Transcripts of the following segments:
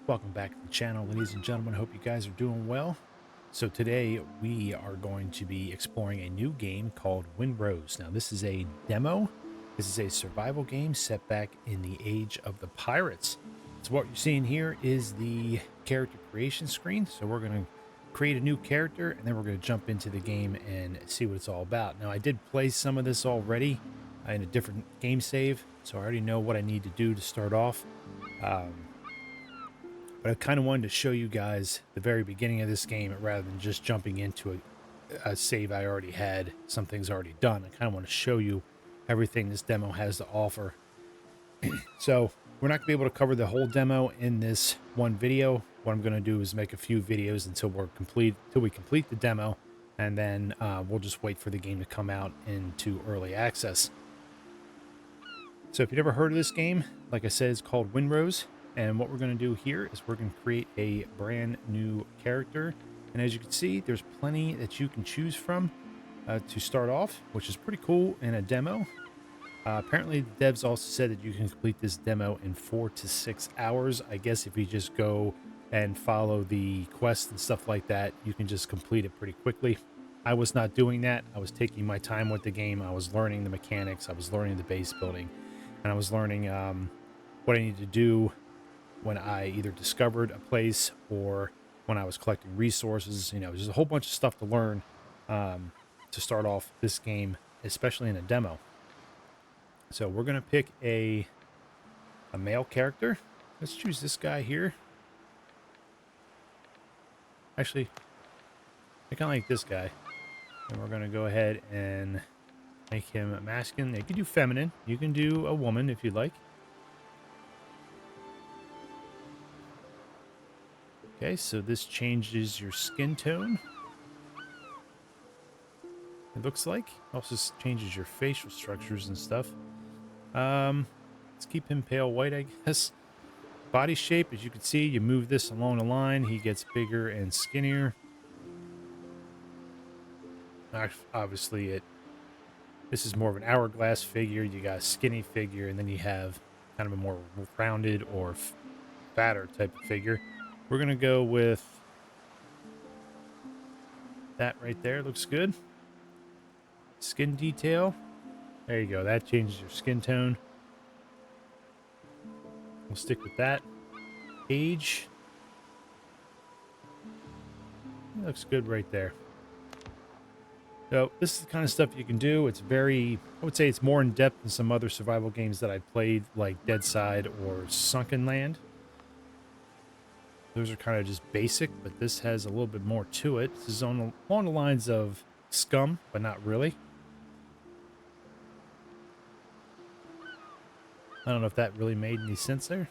Welcome back to the channel, ladies and gentlemen. I hope you guys are doing well. So today we are going to be exploring a new game called Windrose. Now this is a demo. This is a survival game set back in the age of the pirates. So what you're seeing here is the character creation screen. So we're going to create a new character and then we're going to jump into the game and see what it's all about. Now I did play some of this already in a different game save, so I already know what I need to do to start off. But I kind of wanted to show you guys the very beginning of this game rather than just jumping into a save I already had, some things already done. I kind of want to show you everything this demo has to offer. So we're not going to be able to cover the whole demo in this one video. What I'm going to do is make a few videos until we complete the demo, and then we'll just wait for the game to come out into early access. So if you've never heard of this game, like I said, it's called Windrose. And what we're going to do here is we're going to create a brand new character. And as you can see, there's plenty that you can choose from to start off, which is pretty cool in a demo. Apparently, the devs also said that you can complete this demo in 4 to 6 hours. I guess if you just go and follow the quests and stuff like that, you can just complete it pretty quickly. I was not doing that. I was taking my time with the game. I was learning the mechanics. I was learning the base building. And I was learning what I needed to do when I either discovered a place or when I was collecting resources. You know, there's a whole bunch of stuff to learn to start off this game, especially in a demo. So we're going to pick a male character. Let's choose this guy here. Actually, I kind of like this guy. And we're going to go ahead and make him masculine. You can do feminine. You can do a woman if you'd like. Okay, so this changes your skin tone. It looks like. Also changes your facial structures and stuff. Let's keep him pale white, I guess. Body shape, as you can see, you move this along the line, he gets bigger and skinnier. Obviously, this is more of an hourglass figure. You got a skinny figure, and then you have kind of a more rounded or fatter type of figure. We're going to go with that right there. Looks good. Skin detail. There you go. That changes your skin tone. We'll stick with that. Age. It looks good right there. So this is the kind of stuff you can do. It's very, I would say it's more in depth than some other survival games that I played, like Dead Side or Sunken Land. Those are kind of just basic, but this has a little bit more to it. This is along the lines of Scum, but not really. I don't know if that really made any sense there.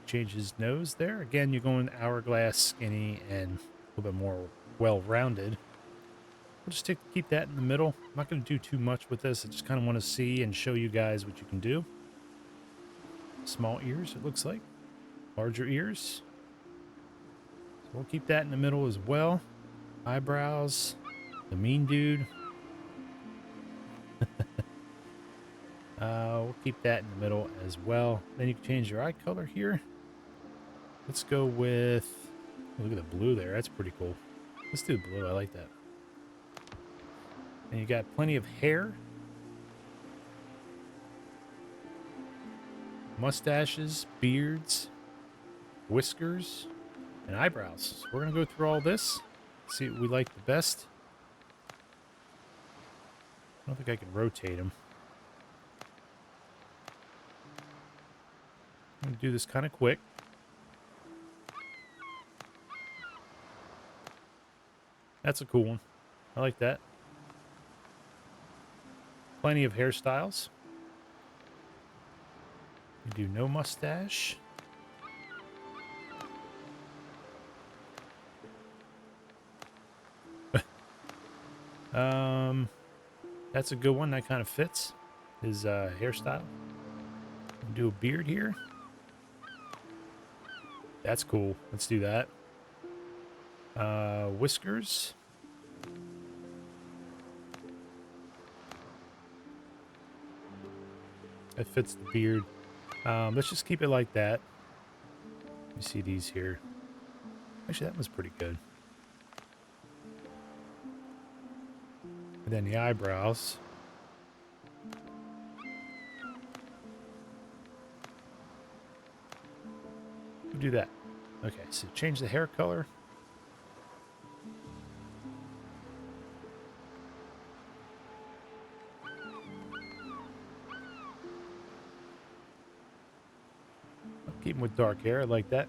Change his nose there. Again, you're going hourglass, skinny, and a little bit more well-rounded. We'll just keep that in the middle. I'm not going to do too much with this. I just kind of want to see and show you guys what you can do. Small ears, it looks like. Larger ears. So we'll keep that in the middle as well. Eyebrows. The mean dude. We'll keep that in the middle as well. Then you can change your eye color here. Let's go with... Look at the blue there. That's pretty cool. Let's do blue. I like that. And you got plenty of hair. Mustaches, beards, whiskers, and eyebrows. So we're going to go through all this. See what we like the best. I don't think I can rotate them. I'm going to do this kind of quick. That's a cool one. I like that. Plenty of hairstyles. You do no mustache. That's a good one. That kind of fits his hairstyle. Do a beard here. That's cool. Let's do that. Whiskers. That fits the beard. Let's just keep it like that. Let me see these here. Actually, that one's pretty good. And then the eyebrows. We'll do that. Okay, so change the hair color. I'll keep him with dark hair. I like that.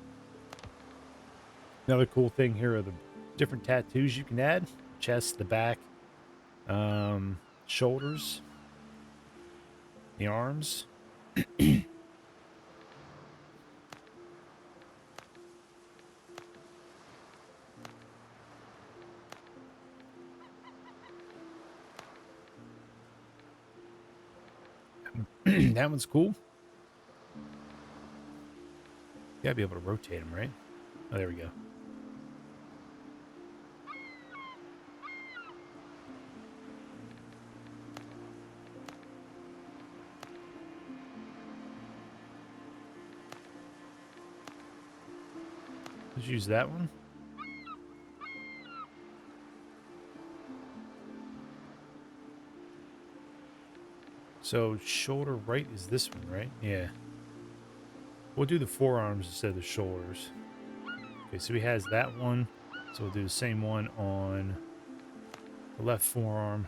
Another cool thing here are the different tattoos you can add. Chest, the back, shoulders, the arms. That one's cool. You gotta be able to rotate them, right? Oh, there we go. Let's use that one. So shoulder right is this one, right? Yeah. We'll do the forearms instead of the shoulders. Okay, so he has that one. So we'll do the same one on the left forearm.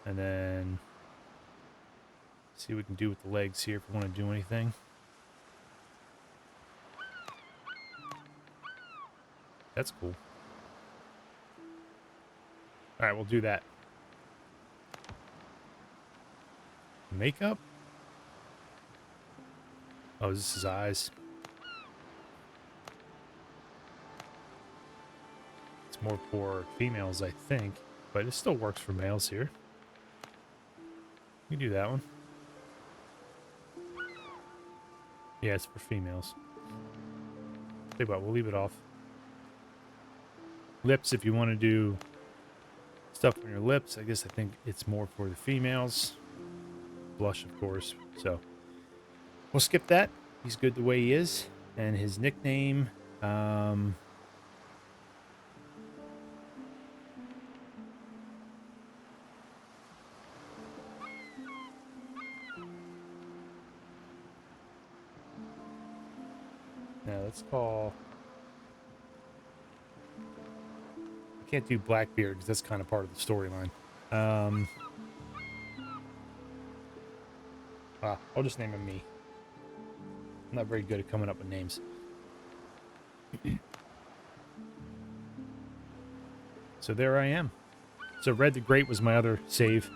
And then see what we can do with the legs here if we want to do anything. That's cool. All right, we'll do that. Makeup? Oh, is this his eyes? It's more for females, I think. But it still works for males here. We can do that one. Yeah, it's for females. Tell you what, we'll leave it off. Lips, if you want to do stuff on your lips, I guess I think it's more for the females. Blush, of course. So we'll skip that. He's good the way he is. And his nickname, no, let's call... I can't do Blackbeard because that's kind of part of the storyline. I'll just name him me. I'm not very good at coming up with names. So there I am. So Red the Great was my other save.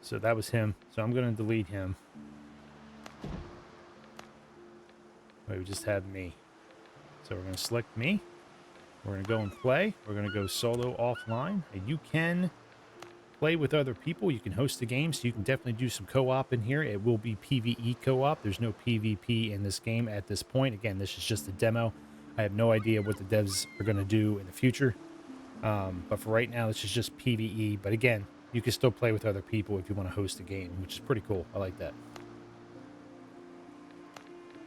So that was him. So I'm going to delete him. We just have me. So we're going to select me. We're going to go and play. We're going to go solo offline. And you can play with other people. You can host a game, so you can definitely do some co-op in here. It will be PvE co-op. There's no PvP in this game at this point. Again, this is just a demo. I have no idea what the devs are going to do in the future. But for right now, this is just PvE. But again, you can still play with other people if you want to host a game, which is pretty cool. I like that.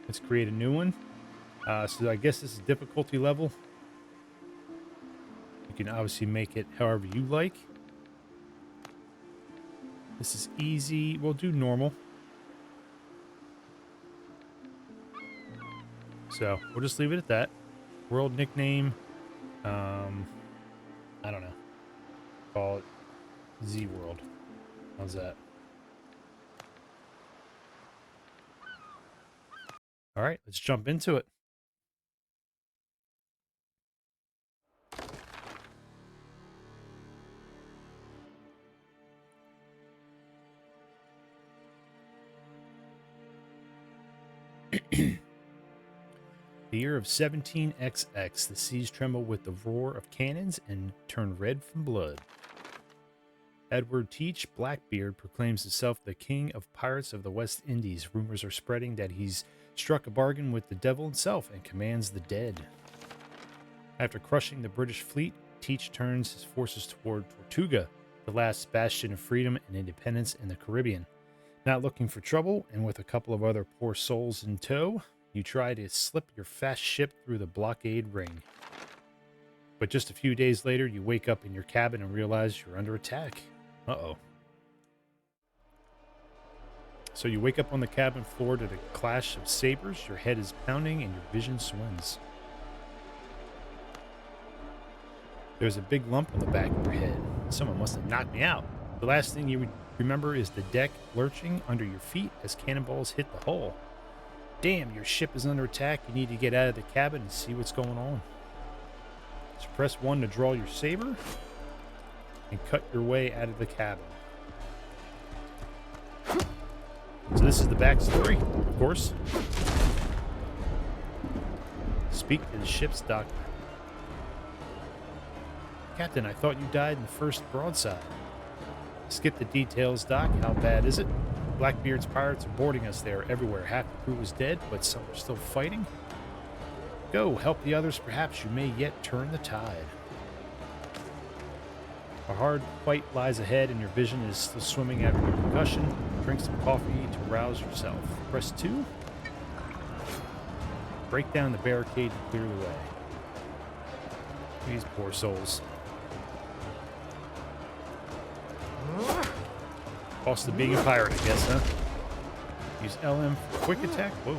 Let's create a new one. So I guess this is difficulty level. You can obviously make it however you like. This is easy. We'll do normal. So we'll just leave it at that. World nickname. I don't know. Call it Z World. How's that? All right, let's jump into it. The year of 17XX, the seas tremble with the roar of cannons and turn red from blood. Edward Teach, Blackbeard, proclaims himself the king of pirates of the West Indies. Rumors are spreading that he's struck a bargain with the devil himself and commands the dead. After crushing the British fleet, Teach turns his forces toward Tortuga, the last bastion of freedom and independence in the Caribbean. Not looking for trouble, and with a couple of other poor souls in tow, you try to slip your fast ship through the blockade ring. But just a few days later, you wake up in your cabin and realize you're under attack. Uh-oh. So you wake up on the cabin floor to the clash of sabers, your head is pounding, and your vision swims. There's a big lump on the back of your head. Someone must have knocked me out. The last thing you remember is the deck lurching under your feet as cannonballs hit the hull. Damn, your ship is under attack. You need to get out of the cabin and see what's going on. So press 1 to draw your saber and cut your way out of the cabin. So this is the backstory, of course. Speak to the ship's doctor. Captain, I thought you died in the first broadside. Skip the details, Doc. How bad is it? Blackbeard's pirates are boarding us there everywhere. Half the crew is dead, but some are still fighting. Go, help the others. Perhaps you may yet turn the tide. A hard fight lies ahead, and your vision is still swimming after your concussion. Drink some coffee to rouse yourself. Press 2. Break down the barricade to clear the way. These poor souls. Cost of being a pirate, I guess, huh? Use LM for quick attack. Whoa.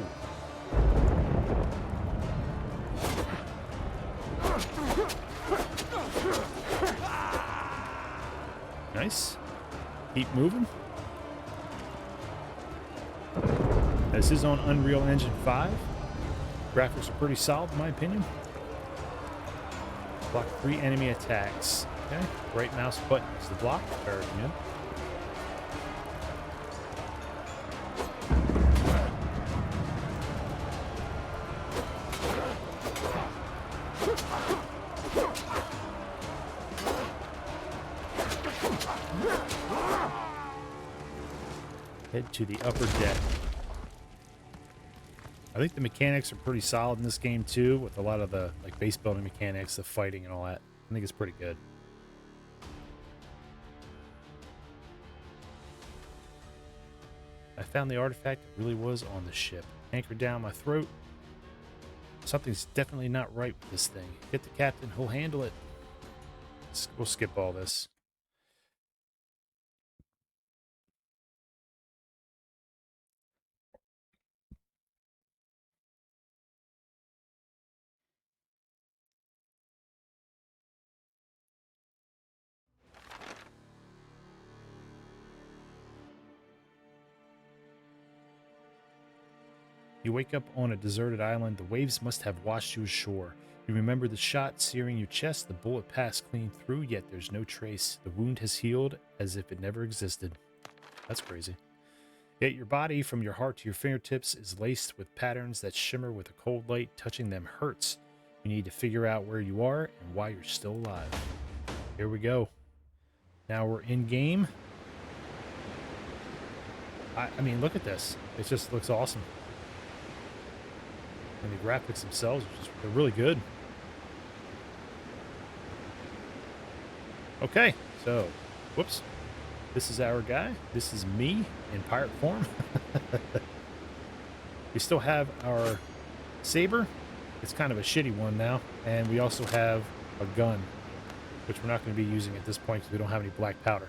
Nice. Keep moving. This is on Unreal Engine 5. Graphics are pretty solid, in my opinion. Block 3 enemy attacks. Okay. Right mouse button is the block. Very good. Head to the upper deck. I think the mechanics are pretty solid in this game too, with a lot of the like base building mechanics, the fighting and all that. I think it's pretty good. I found the artifact that really was on the ship. Anchored down my throat. Something's definitely not right with this thing. Get the captain, he'll handle it. We'll skip all this. You wake up on a deserted island. The waves must have washed you ashore. You remember the shot searing your chest. The bullet passed clean through, yet there's no trace. The wound has healed as if it never existed. That's crazy. Yet your body, from your heart to your fingertips, is laced with patterns that shimmer with a cold light. Touching them hurts. You need to figure out where you are and why you're still alive. Here we go. Now we're in game. I mean, look at this. It just looks awesome. And the graphics themselves are they're really good. Okay, so, whoops. This is our guy. This is me in pirate form. We still have our saber. It's kind of a shitty one now. And we also have a gun, which we're not going to be using at this point because we don't have any black powder.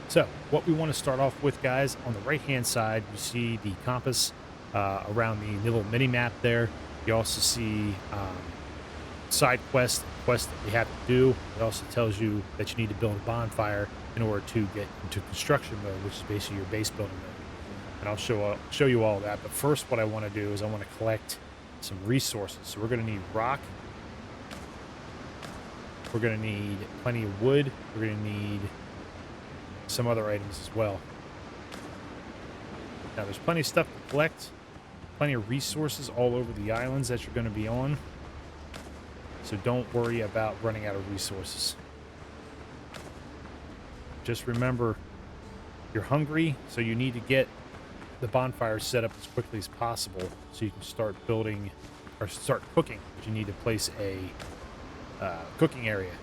So, what we want to start off with, guys, on the right-hand side, you see the compass around the little mini-map there. You also see side quests that you have to do. It also tells you that you need to build a bonfire in order to get into construction mode, which is basically your base building mode. And I'll show you all that. But first, what I want to do is I want to collect some resources. So we're going to need rock. We're going to need plenty of wood. We're going to need some other items as well. Now, there's plenty of stuff to collect. Plenty of resources all over the islands that you're going to be on. So don't worry about running out of resources. Just remember, you're hungry, so you need to get the bonfire set up as quickly as possible so you can start building or start cooking. But you need to place a cooking area.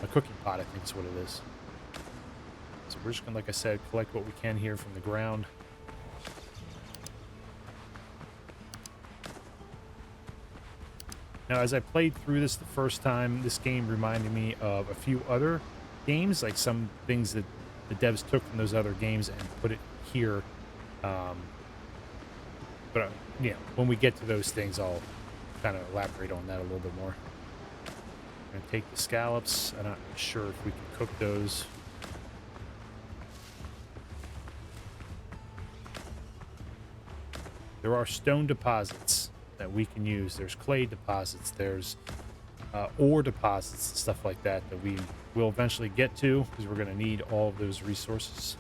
A cooking pot, I think is what it is. So we're just gonna, like I said, collect what we can here from the ground. Now, as I played through this the first time, this game reminded me of a few other games, like some things that the devs took from those other games and put it here. Um, but, you know, when we get to those things, I'll kind of elaborate on that a little bit more. I'm going to take the scallops. I'm not sure if we can cook those. There are stone deposits that we can use. There's clay deposits. There's ore deposits and stuff like that that we will eventually get to because we're going to need all of those resources.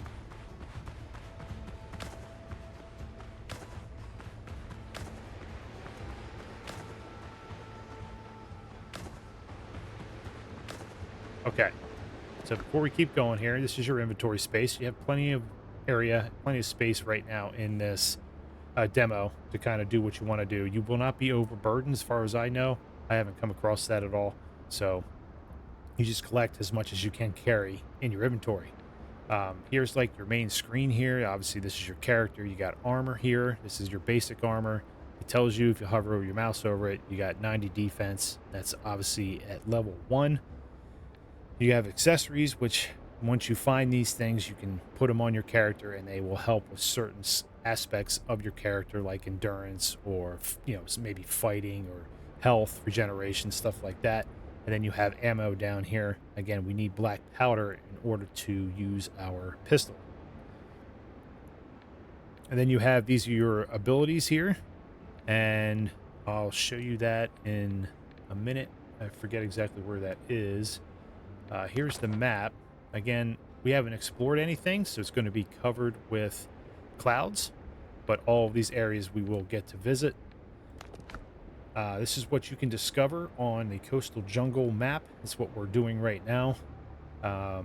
Okay, so before we keep going here, this is your inventory space. You have plenty of area, plenty of space right now in this demo to kind of do what you want to do. You will not be overburdened as far as I know. I haven't come across that at all. So you just collect as much as you can carry in your inventory. Here's like your main screen here. Obviously, this is your character. You got armor here. This is your basic armor. It tells you if you hover your mouse over it, you got 90 defense. That's obviously at level 1. You have accessories, which once you find these things, you can put them on your character and they will help with certain aspects of your character, like endurance or, you know, maybe fighting or health, regeneration, stuff like that. And then you have ammo down here. Again, we need black powder in order to use our pistol. And then you have these are your abilities here. And I'll show you that in a minute. I forget exactly where that is. Here's the map. Again, we haven't explored anything, so it's going to be covered with clouds, but all of these areas we will get to visit. This is what you can discover on the coastal jungle map. That's what we're doing right now. So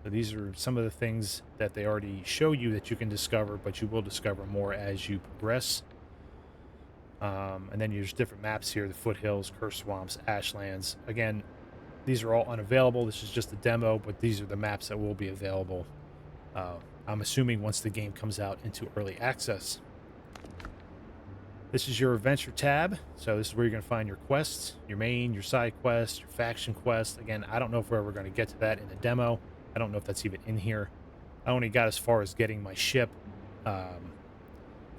these are some of the things that they already show you that you can discover, but you will discover more as you progress. And then there's different maps here: the foothills, curse swamps, ashlands. Again, these are all unavailable. This is just a demo, but these are the maps that will be available. I'm assuming once the game comes out into early access. This is your adventure tab. So this is where you're going to find your quests, your main, your side quests, your faction quests. Again, I don't know if we're ever going to get to that in the demo. I don't know if that's even in here. I only got as far as getting my ship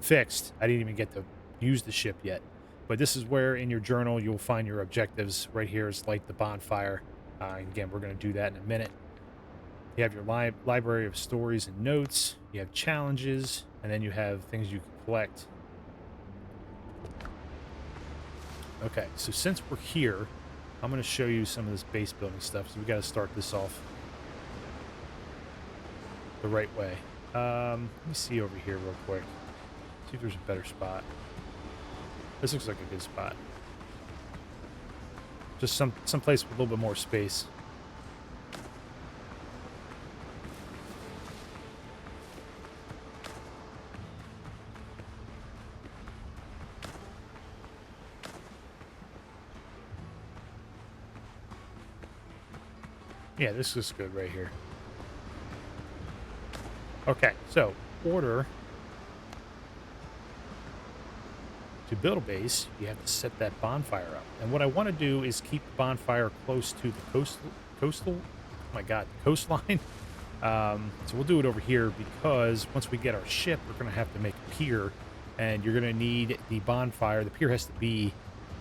fixed. I didn't even get to use the ship yet. But this is where in your journal you'll find your objectives. Right here is light the bonfire. Again, we're going to do that in a minute. You have your library of stories and notes. You have challenges, and then you have things you can collect. Okay, so since we're here, I'm going to show you some of this base building stuff. So we got to start this off the right way. Let me see over here real quick. See if there's a better spot. This looks like a good spot. Just some place with a little bit more space. Yeah, this is good right here. Okay, so order to build a base, you have to set that bonfire up. And what I want to do is keep the bonfire close to the coastal, oh my god, coastline. So we'll do it over here because once we get our ship, we're going to have to make a pier, and you're going to need the bonfire. The pier has to be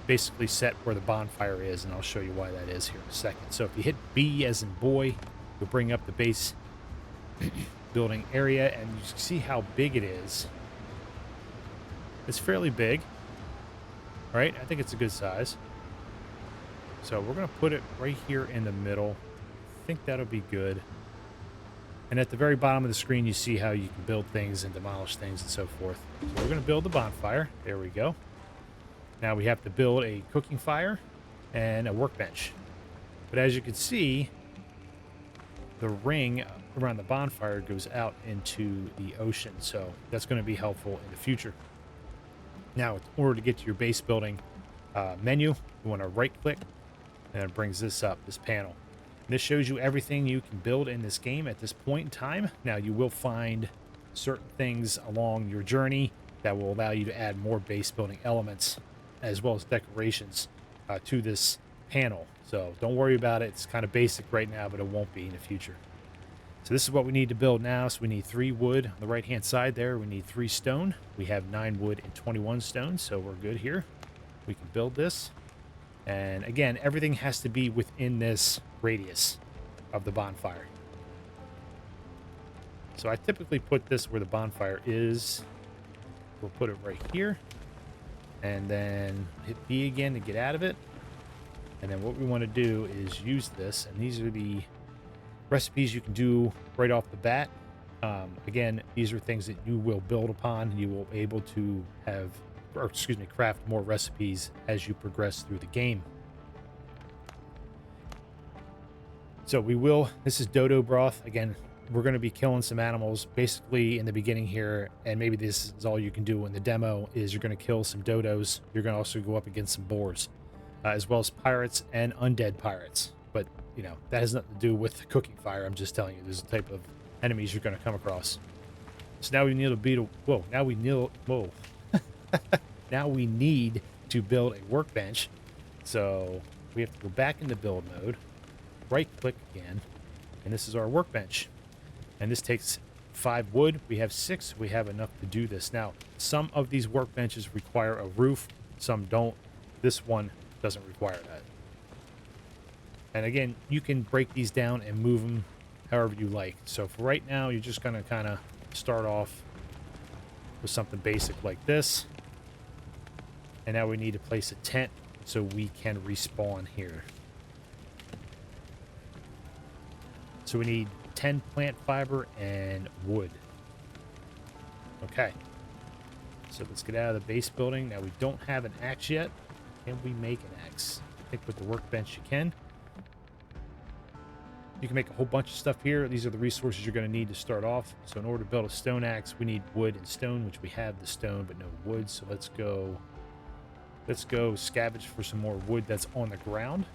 basically set where the bonfire is, and I'll show you why that is here in a second. So if you hit B as in boy, you'll bring up the base building area, and you see how big it is. It's fairly big, right? I think it's a good size. So we're going to put it right here in the middle. I think that'll be good. And at the very bottom of the screen, you see how you can build things and demolish things and so forth. So we're going to build the bonfire. There we go. Now we have to build a cooking fire and a workbench. But as you can see, the ring around the bonfire goes out into the ocean. So that's going to be helpful in the future. Now, in order to get to your base building menu, you want to right click, and it brings this up, this panel. This shows you everything you can build in this game at this point in time. Now, you will find certain things along your journey that will allow you to add more base building elements as well as decorations to this panel. So don't worry about it. It's kind of basic right now, but it won't be in the future. So this is what we need to build now. So we need 3 wood on the right-hand side there. We need 3 stone. We have 9 wood and 21 stone, so we're good here. We can build this. And again, everything has to be within this radius of the bonfire. So I typically put this where the bonfire is. We'll put it right here. And then hit B again to get out of it. And then what we want to do is use this. And these are the recipes you can do right off the bat. Again, these are things that you will build upon. You will be able to have, or excuse me, craft more recipes as you progress through the game. So this is dodo broth. Again, we're going to be killing some animals basically in the beginning here, and maybe this is all you can do in the demo, is you're going to kill some dodos. You're going to also go up against some boars, as well as pirates and undead pirates. But, you know, that has nothing to do with the cooking fire. I'm just telling you, there's a type of enemies you're going to come across. So now we need to beat a, whoa, now we need, whoa. Now we need to build a workbench. So we have to go back into build mode, right click again, and this is our workbench. And this takes 5 wood. We have 6. We have enough to do this. Now, some of these workbenches require a roof, some don't. This one doesn't require that. And again, you can break these down and move them however you like. So for right now, you're just going to kind of start off with something basic like this. And now we need to place a tent so we can respawn here. So we need 10 plant fiber and wood. Okay. So let's get out of the base building. Now we don't have an axe yet. Can we make an axe? I think with the workbench you can. You can make a whole bunch of stuff here. These are the resources you're going to need to start off. So in order to build a stone axe, we need wood and stone, which we have the stone but no wood. So let's go scavenge for some more wood that's on the ground.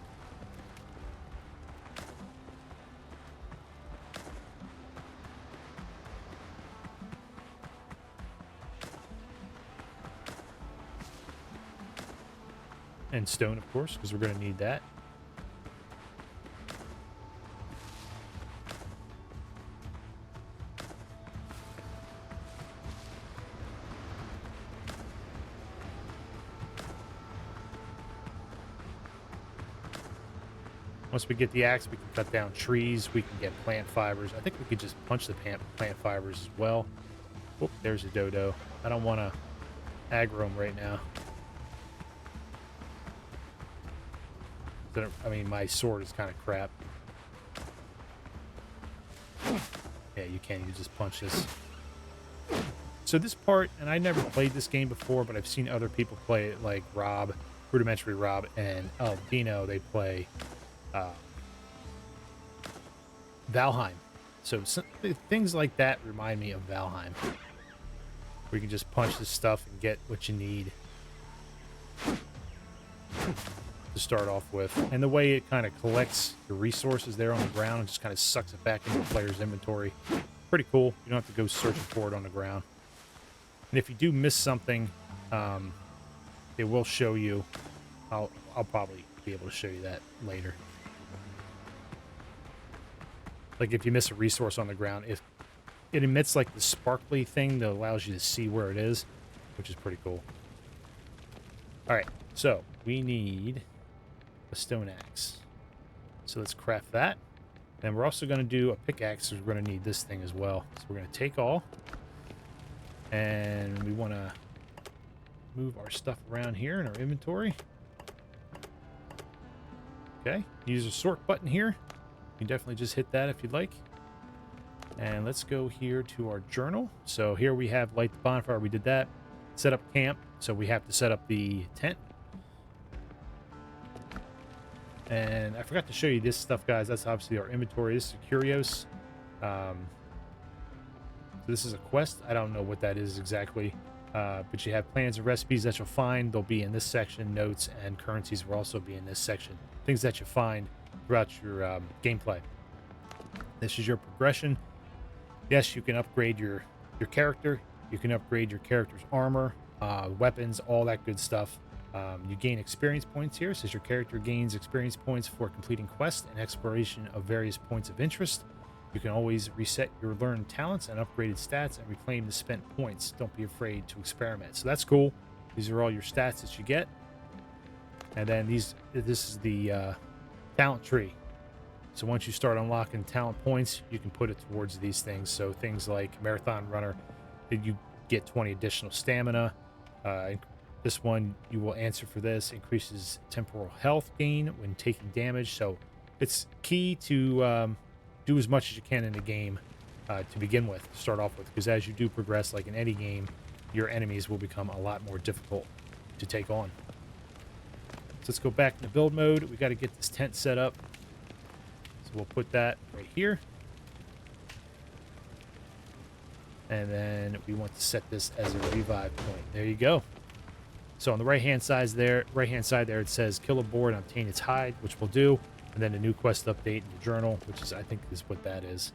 And stone, of course, because we're going to need that. Once we get the axe, we can cut down trees. We can get plant fibers. I think we could just punch the plant fibers as well. Whoop, there's a dodo. I don't want to aggro him right now. I mean, my sword is kind of crap. Yeah, you can't. You just punch this. So this part, and I never played this game before, but I've seen other people play it, like Rob, Rudimentary Rob, and Dino. They play Valheim. So things like that remind me of Valheim. Where you can just punch this stuff and get what you need to start off with. And the way it kind of collects the resources there on the ground and just kind of sucks it back into the player's inventory. Pretty cool. You don't have to go searching for it on the ground. And if you do miss something, it will show you. I'll probably be able to show you that later. Like if you miss a resource on the ground, if it emits like the sparkly thing that allows you to see where it is, which is pretty cool. All right, so we need a stone axe. So let's craft that. And we're also going to do a pickaxe, so we're going to need this thing as well. So we're going to take all. And we want to move our stuff around here in our inventory. Okay, use a sort button here. You can definitely just hit that if you'd like. And let's go here to our journal. So here we have light the bonfire. We did that. Set up camp. So we have to set up the tent. And I forgot to show you this stuff, guys. That's obviously our inventory. This is Curios. So this is a quest. I don't know what that is exactly. But you have plans and recipes that you'll find. They'll be in this section. Notes and currencies will also be in this section. Things that you find throughout your gameplay. This is your progression. Yes, you can upgrade your character. You can upgrade your character's armor, weapons, all that good stuff. You gain experience points here. Says your character gains experience points for completing quests and exploration of various points of interest. You can always reset your learned talents and upgraded stats and reclaim the spent points. Don't be afraid to experiment. So that's cool. These are all your stats that you get. And then this is the talent tree. So once you start unlocking talent points, you can put it towards these things. So things like marathon runner, you get 20 additional stamina. This one, you will answer for this, increases temporal health gain when taking damage. So it's key to do as much as you can in the game to begin with, to start off with, because as you do progress, like in any game, your enemies will become a lot more difficult to take on. So let's go back into build mode. We got to get this tent set up. So we'll put that right here. And then we want to set this as a revive point. There you go. So on the right-hand side there, it says kill a boar and obtain its hide, which we'll do. And then a new quest update in the journal, which is, I think, is what that is.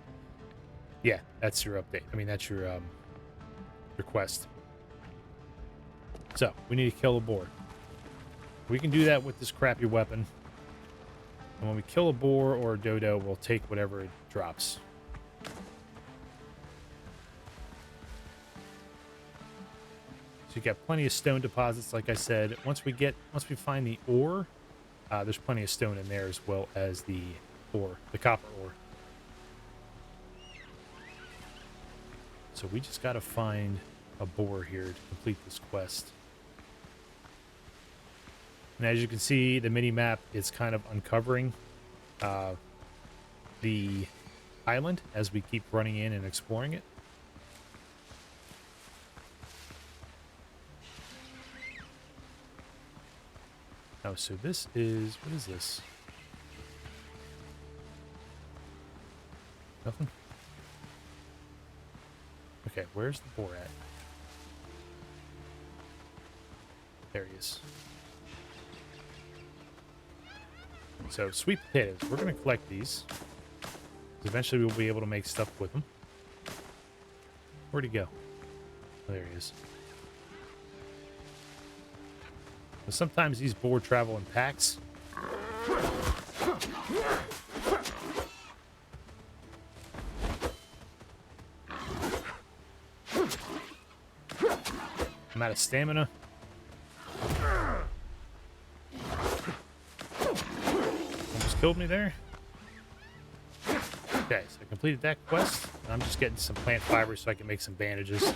Yeah, that's your update. I mean, that's your quest. So we need to kill a boar. We can do that with this crappy weapon. And when we kill a boar or a dodo, we'll take whatever it drops. So you got plenty of stone deposits, like I said. Once we find the ore, there's plenty of stone in there, as well as the ore, the copper ore. So we just got to find a boar here to complete this quest. And as you can see, the mini-map is kind of uncovering the island as we keep running in and exploring it. Oh, so this is... what is this? Nothing? Okay, where's the boar at? There he is. So, sweet potatoes. We're going to collect these. Eventually we'll be able to make stuff with them. Where'd he go? Oh, there he is. But sometimes these boar travel in packs. I'm out of stamina. Almost killed me there. Okay, so I completed that quest. I'm just getting some plant fibers so I can make some bandages.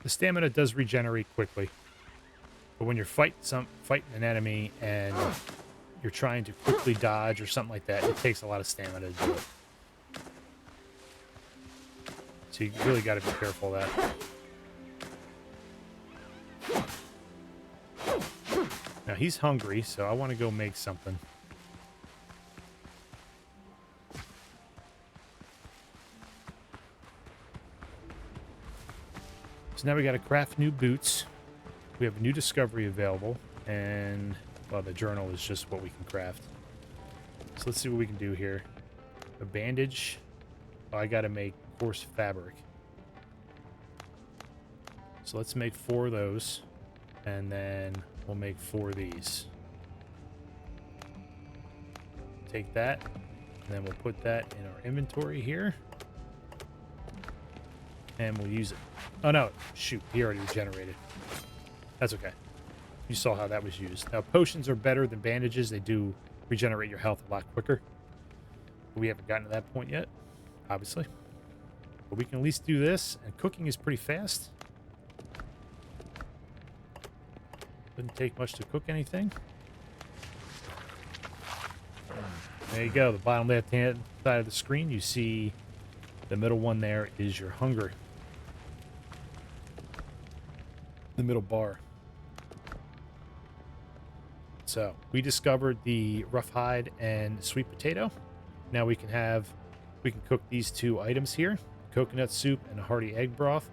The stamina does regenerate quickly, but when you're fighting an enemy and you're trying to quickly dodge or something like that, it takes a lot of stamina to do it. So you really got to be careful of that. Now he's hungry, so I want to go make something. So now we got to craft new boots. We have a new discovery available, and well, the journal is just what we can craft. So let's see what we can do here. A bandage. Oh, I got to make coarse fabric. So let's make 4 of those, and then we'll make 4 of these. Take that, and then we'll put that in our inventory here. And we'll use it. Oh no, shoot, he already regenerated. That's okay. You saw how that was used. Now, potions are better than bandages. They do regenerate your health a lot quicker. But we haven't gotten to that point yet, obviously. But we can at least do this, and cooking is pretty fast. Doesn't take much to cook anything. There you go, the bottom left-hand side of the screen, you see the middle one there is your hunger. The middle bar. So we discovered the rough hide and sweet potato. Now we can cook these 2 items here. coconut soup and a hearty egg broth.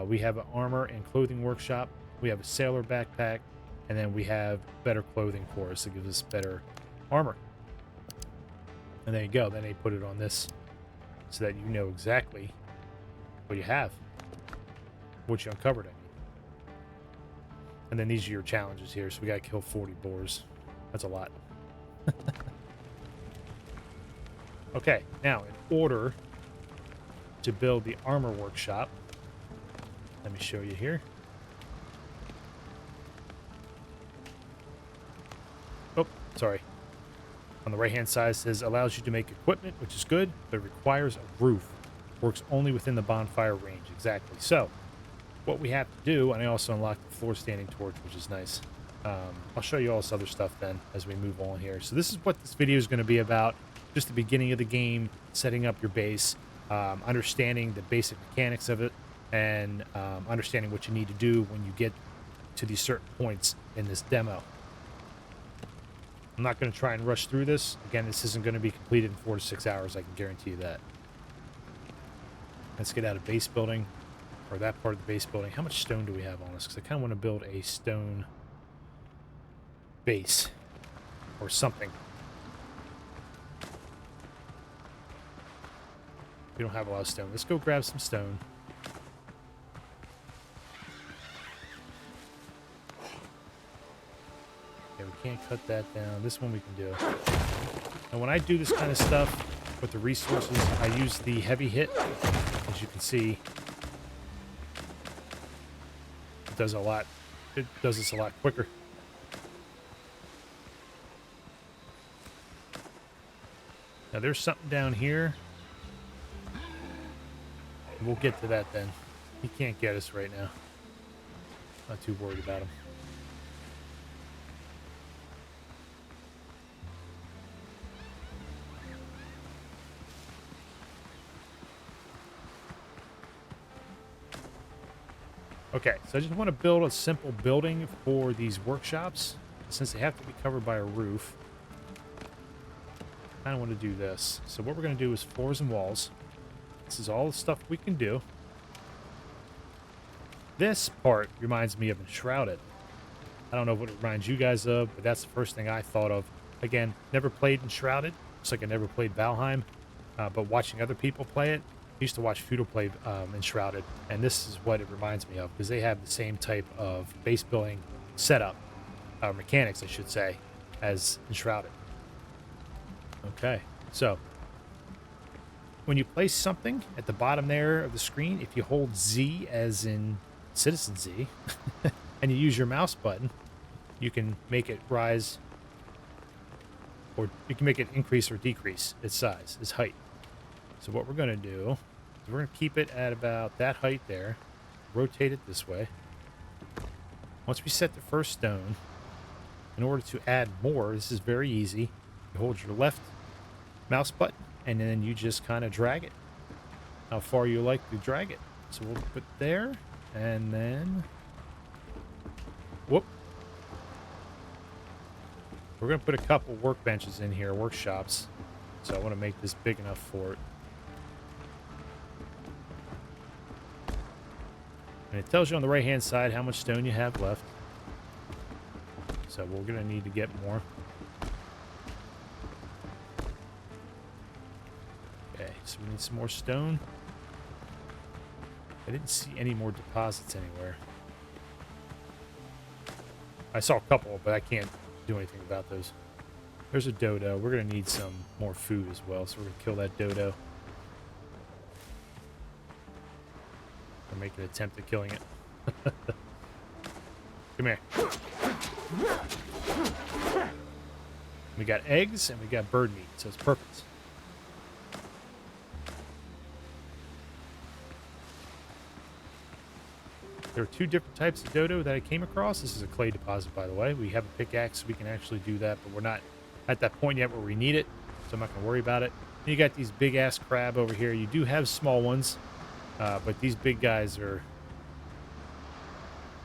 We have an armor and clothing workshop. We have a sailor backpack, and then we have better clothing for us that gives us better armor. And there you go. Then they put it on this so that you know exactly what you have, what you uncovered. I mean. And then these are your challenges here. So we got to kill 40 boars. That's a lot. Okay, now in order to build the armor workshop, let me show you here. Oh, sorry. On the right-hand side, it says allows you to make equipment, which is good, but it requires a roof. Works only within the bonfire range. Exactly. So, what we have to do, and I also unlocked the floor standing torch, which is nice. I'll show you all this other stuff then as we move on here. So this is what this video is going to be about. Just the beginning of the game, setting up your base, understanding the basic mechanics of it, and understanding what you need to do when you get to these certain points in this demo. I'm not going to try and rush through this. Again, this isn't going to be completed in 4 to 6 hours. I can guarantee you that. Let's get out of base building, or that part of the base building. How much stone do we have on us? Because I kind of want to build a stone base or something. We don't have a lot of stone. Let's go grab some stone. Okay, we can't cut that down. This one we can do. And when I do this kind of stuff with the resources, I use the heavy hit. As you can see, it does a lot. It does this a lot quicker. Now there's something down here. We'll get to that then. He can't get us right now. Not too worried about him. Okay, so I just want to build a simple building for these workshops. Since they have to be covered by a roof, I kind of want to do this. So what we're going to do is floors and walls. This is all the stuff we can do. This part reminds me of Enshrouded. I don't know what it reminds you guys of, but that's the first thing I thought of. Again, never played Enshrouded, just like I never played Valheim, but watching other people play it, I used to watch Feudal play Enshrouded, and this is what it reminds me of, because they have the same type of base building setup, mechanics, I should say, as Enshrouded. Okay, so when you place something at the bottom there of the screen, if you hold Z as in Citizen Z, and you use your mouse button, you can make it rise, or you can make it increase or decrease its size, its height. So what we're going to do is we're going to keep it at about that height there, rotate it this way. Once we set the first stone, in order to add more, this is very easy. You hold your left mouse button, and then you just kind of drag it how far you like to drag it. So we'll put there, and then whoop, we're going to put a couple workbenches in here, workshops. So I want to make this big enough for it. And it tells you on the right hand side how much stone you have left. So we're going to need to get more. Okay, so we need some more stone. I didn't see any more deposits anywhere. I saw a couple, but I can't do anything about those. There's a dodo. We're going to need some more food as well, so we're going to kill that dodo. Or make an attempt at killing it. Come here. We got eggs and we got bird meat, so it's perfect. There are two different types of dodo that I came across. This is a clay deposit, by the way. We have a pickaxe, so we can actually do that, but we're not at that point yet where we need it, so I'm not going to worry about it. And you got these big-ass crab over here. You do have small ones, but these big guys are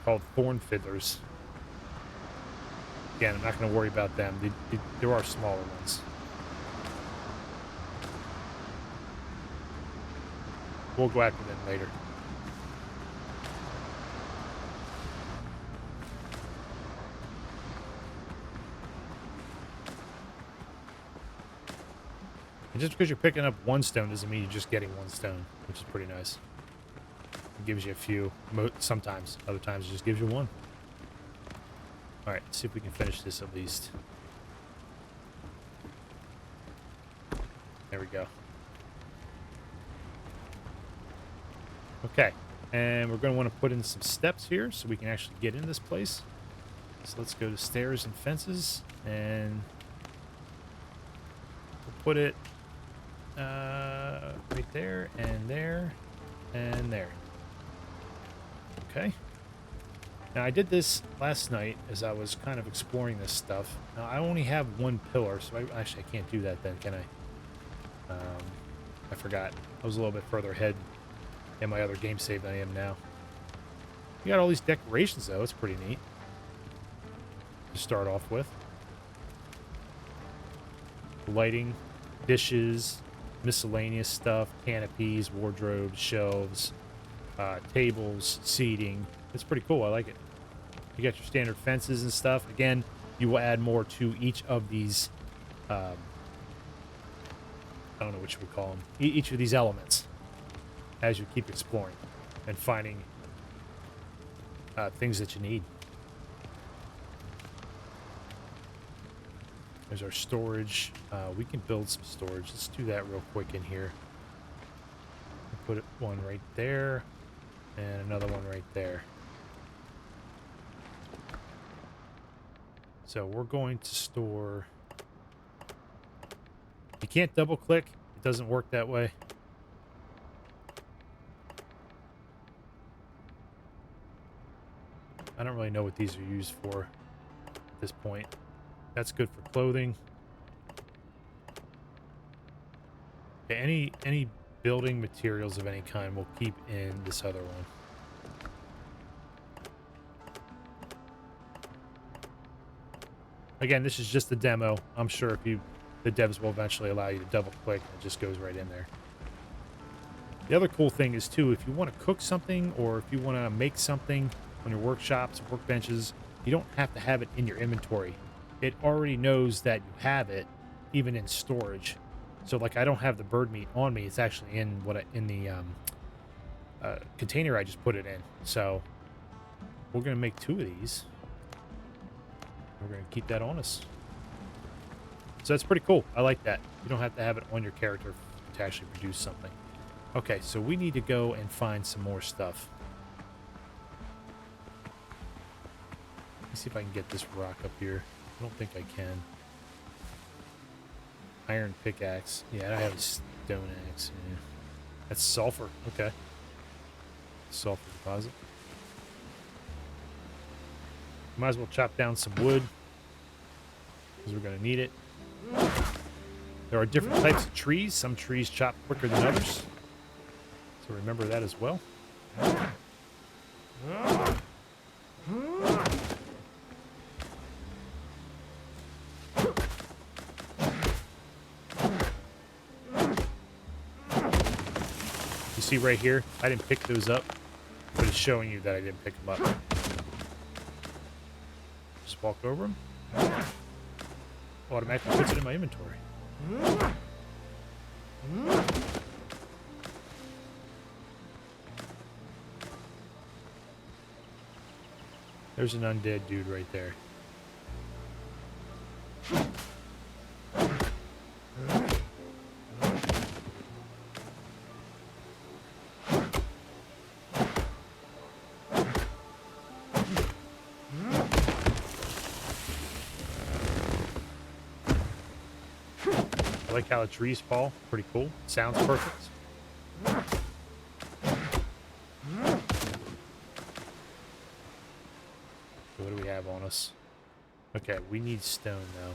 called thorn fiddlers. Again, I'm not going to worry about them. There are smaller ones. We'll go after them later. And just because you're picking up one stone doesn't mean you're just getting one stone, which is pretty nice. It gives you a few, sometimes. Other times it just gives you one. Alright, let's see if we can finish this at least. There we go. Okay, and we're going to want to put in some steps here so we can actually get in this place. So let's go to stairs and fences, and we'll put it right there, and there, and there. Okay. Now, I did this last night as I was kind of exploring this stuff. Now, I only have one pillar, so I can't do that then, can I? I forgot. I was a little bit further ahead in my other game save than I am now. You got all these decorations, though. It's pretty neat to start off with. Lighting, dishes, miscellaneous stuff, canopies, wardrobes, shelves, tables, seating. It's pretty cool. I like it. You got your standard fences and stuff. Again, you will add more to each of these, I don't know what you would call them, each of these elements as you keep exploring and finding things that you need. There's our storage. We can build some storage. Let's do that real quick in here. Put one right there and another one right there. So we're going to store... You can't double click. It doesn't work that way. I don't really know what these are used for at this point. That's good for clothing. Okay, any building materials of any kind we'll keep in this other one. Again, this is just a demo. I'm sure the devs will eventually allow you to double click and it just goes right in there. The other cool thing is too, if you want to cook something or if you want to make something on your workshops, workbenches, you don't have to have it in your inventory. It already knows that you have it, even in storage. So, like, I don't have the bird meat on me. It's actually in the container I just put it in. So, we're gonna make 2 of these. We're gonna keep that on us. So that's pretty cool. I like that. You don't have to have it on your character to actually produce something. Okay, so we need to go and find some more stuff. Let me see if I can get this rock up here. I don't think I can. Iron pickaxe. Yeah, I have a stone axe. Yeah. That's sulfur. Okay. Sulfur deposit. Might as well chop down some wood, because we're going to need it. There are different types of trees. Some trees chop quicker than others. So remember that as well. You see right here, I didn't pick those up, but it's showing you that I didn't pick them up. Just walk over them. Automatically puts it in my inventory. There's an undead dude right there. I like how the trees fall. Pretty cool. Sounds perfect. So what do we have on us? Okay, we need stone now.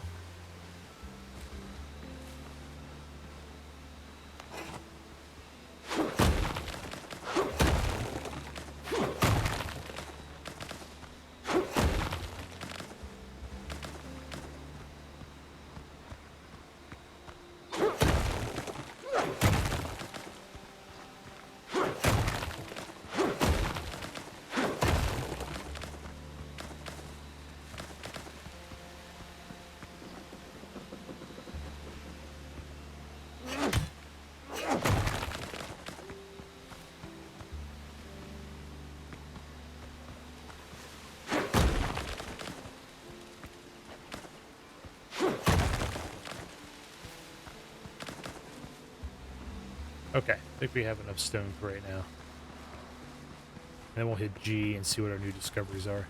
Okay, I think we have enough stone for right now. And then we'll hit G and see what our new discoveries are.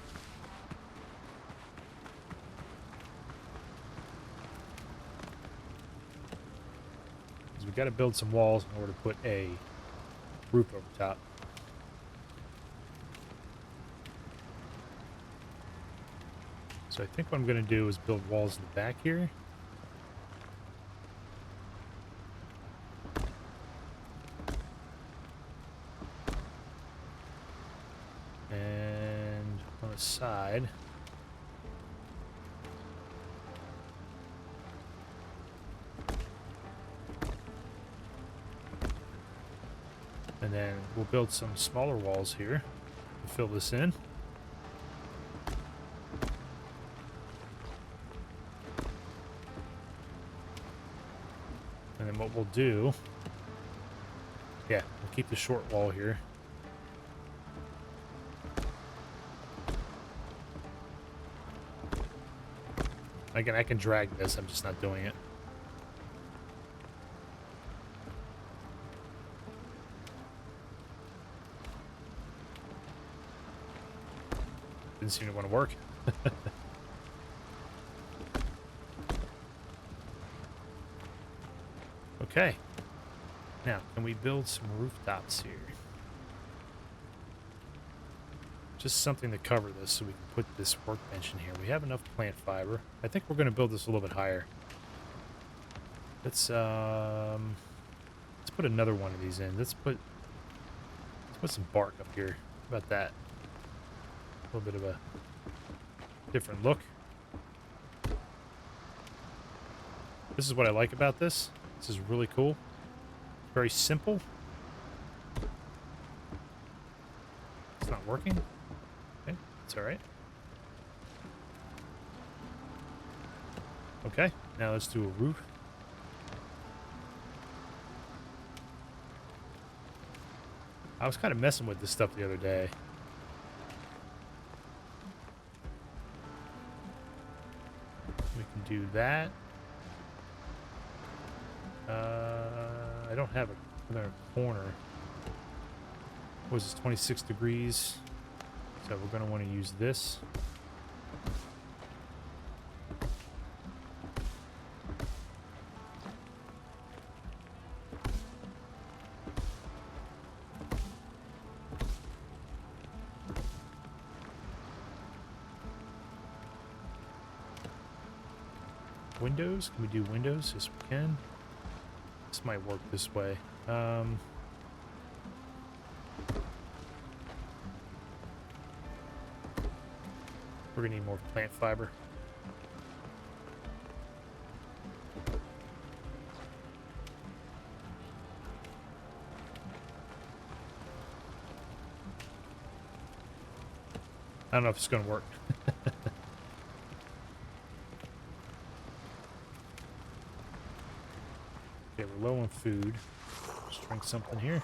Because we got to build some walls in order to put a roof over top. So I think what I'm going to do is build walls in the back here. And on the side, and then we'll build some smaller walls here to fill this in. And then what we'll do, yeah, we'll keep the short wall here. Again, I can drag this, I'm just not doing it. Didn't seem to want to work. Okay. Now, can we build some rooftops here? Just something to cover this so we can put this workbench in here. We have enough plant fiber. I think we're going to build this a little bit higher. Let's put another one of these in. Let's put some bark up here. How about that? A little bit of a different look. This is what I like about this. This is really cool. Very simple. It's not working. Okay, it's all right. Okay, now let's do a roof. I was kind of messing with this stuff the other day. We can do that. I don't have another corner. What is this, 26 degrees? So we're going to want to use this. Windows? Can we do windows? Yes, we can. This might work this way. We're gonna need more plant fiber. I don't know if it's gonna work. Okay, we're low on food. Let's drink something here.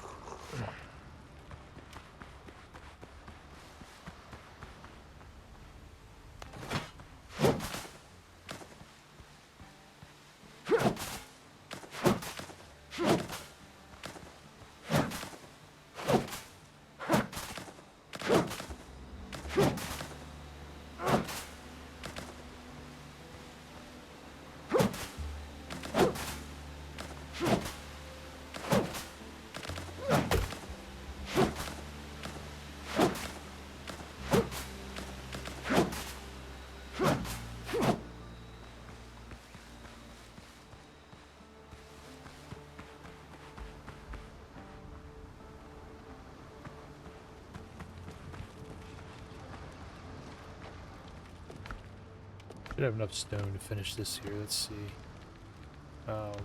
Should have enough stone to finish this here. Let's see.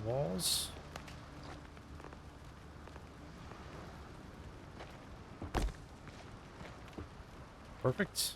Walls. Perfect.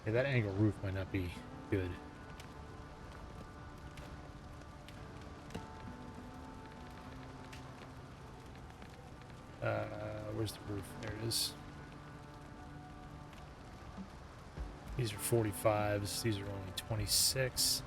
Yeah, that angle roof might not be good. Where's the roof? There it is. These are 45s. These are only 26.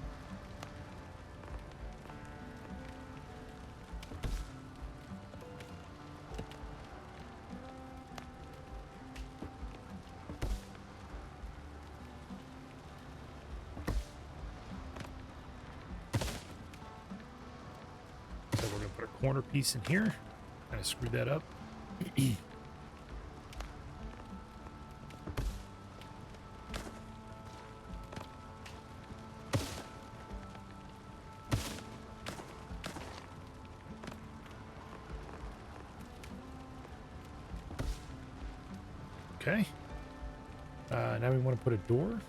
So we're going to put a corner piece in here. Kind of screw that up. Okay. Now we want to put a door.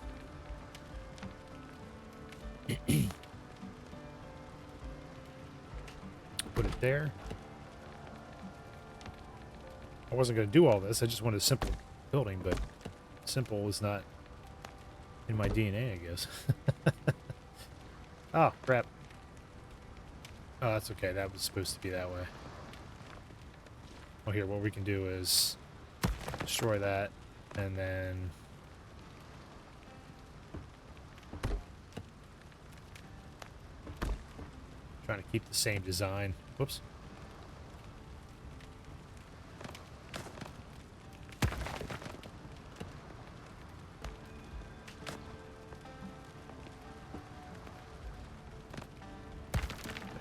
Put it there. I wasn't going to do all this. I just wanted a simple building, but simple is not in my DNA, I guess. Oh, crap. Oh, that's okay. That was supposed to be that way. Well, here, what we can do is destroy that, and then trying to keep the same design. Whoops.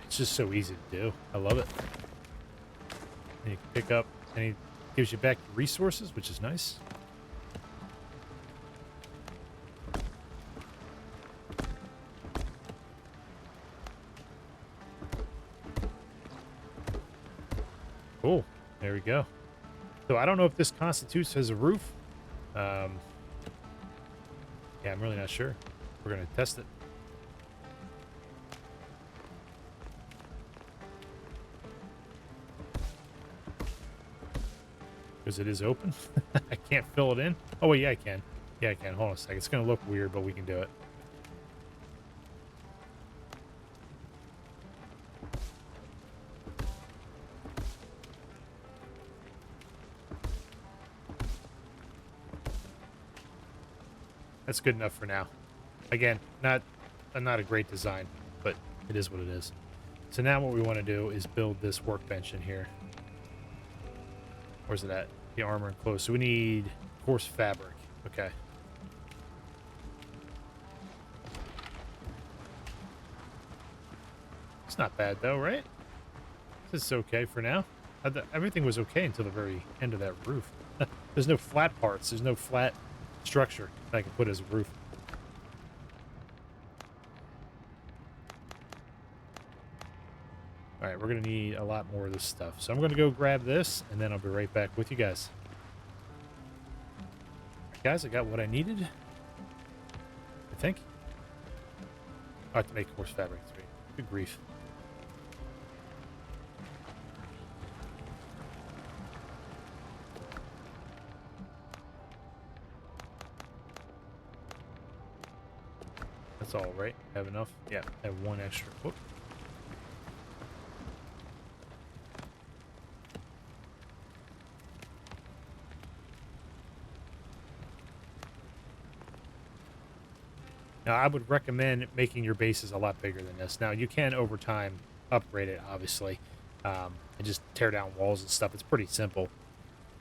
It's just so easy to do. I love it. And you can pick up, and it gives you back resources, which is nice. Cool. There we go. So I don't know if this constitutes as a roof. Yeah, I'm really not sure. We're going to test it. Because it is open. I can't fill it in. Oh, wait, yeah, I can. Yeah, I can. Hold on a second. It's going to look weird, but we can do it. That's good enough for now. Again, not a great design, but it is what it is. So now what we want to do is build this workbench in here. Where's it at? The armor and clothes. So we need coarse fabric. Okay. It's not bad though, right? This is okay for now. Everything was okay until the very end of that roof. There's no flat parts. There's no flat structure that I can put as a roof. All right, we're going to need a lot more of this stuff. So I'm going to go grab this, and then I'll be right back with you guys. All right, guys, I got what I needed. I think. I have to make coarse fabric 3. Good grief. That's all right. Have enough? Yeah, I have one extra. Whoop. Now, I would recommend making your bases a lot bigger than this. Now, you can, over time, upgrade it, obviously, and just tear down walls and stuff. It's pretty simple.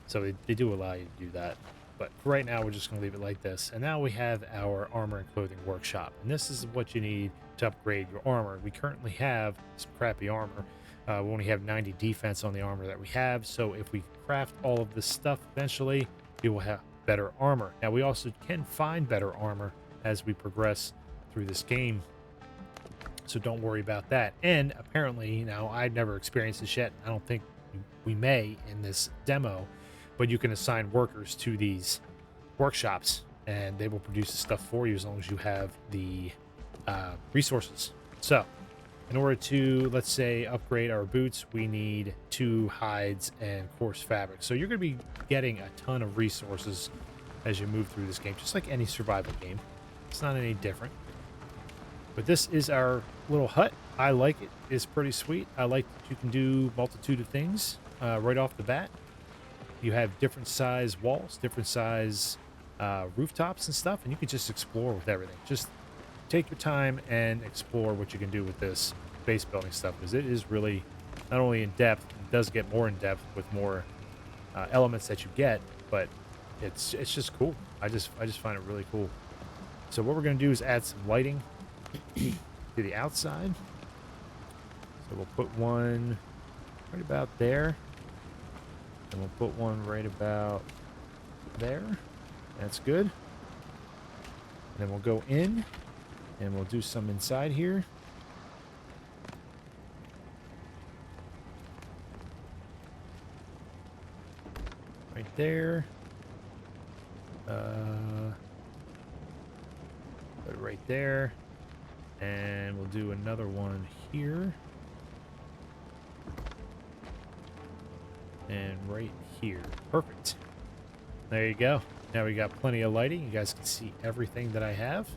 So they do allow you to do that. But for right now, we're just going to leave it like this. And now we have our armor and clothing workshop. And this is what you need to upgrade your armor. We currently have some crappy armor. We only have 90 defense on the armor that we have. So if we craft all of this stuff eventually, we will have better armor. Now, we also can find better armor as we progress through this game, so don't worry about that. And apparently, now I've never experienced this yet. I don't think we may in this demo, but you can assign workers to these workshops, and they will produce the stuff for you as long as you have the resources. So, in order to, let's say, upgrade our boots, we need 2 hides and coarse fabric. So you're going to be getting a ton of resources as you move through this game, just like any survival game. It's not any different. But this is our little hut. I like it. It's pretty sweet. I like that you can do multitude of things right off the bat. You have different size walls, different size rooftops and stuff, and you can just explore with everything. Just take your time and explore what you can do with this base building stuff, because it is really not only in depth, it does get more in depth with more elements that you get, but it's just cool. I just find it really cool. So what we're going to do is add some lighting to the outside. So we'll put one right about there, and we'll put one right about there. That's good. And then we'll go in, and we'll do some inside here. Right there. Put it right there. And we'll do another one here. And right here. Perfect. There you go. Now we got plenty of lighting. You guys can see everything that I have.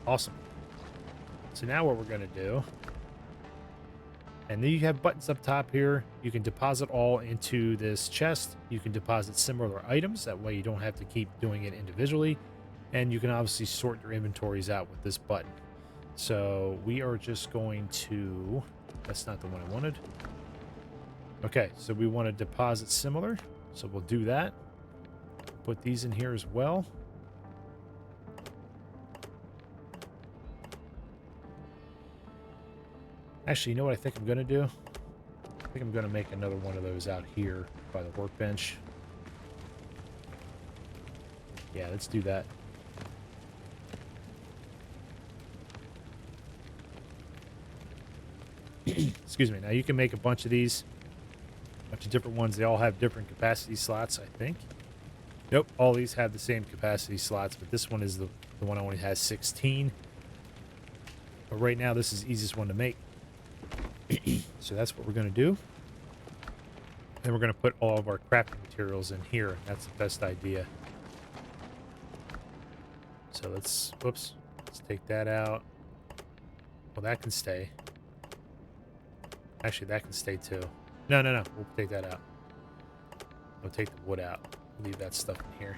Awesome. So now what we're going to do, and then you have buttons up top here. You can deposit all into this chest. You can deposit similar items. That way you don't have to keep doing it individually. And you can obviously sort your inventories out with this button. So we are just going to, that's not the one I wanted. Okay, so we want to deposit similar. So we'll do that. Put these in here as well. Actually, you know what I think I'm going to do? I think I'm going to make another one of those out here by the workbench. Yeah, let's do that. Excuse me. Now you can make a bunch of these. A bunch of different ones. They all have different capacity slots, I think. Nope, all these have the same capacity slots, but this one is the one only has 16. But right now, this is the easiest one to make. So that's what we're going to do. Then we're going to put all of our crafting materials in here, and that's the best idea. So let's, whoops, let's take that out. Well, that can stay. Actually, that can stay too. No, we'll take that out. We'll take the wood out. Leave that stuff in here.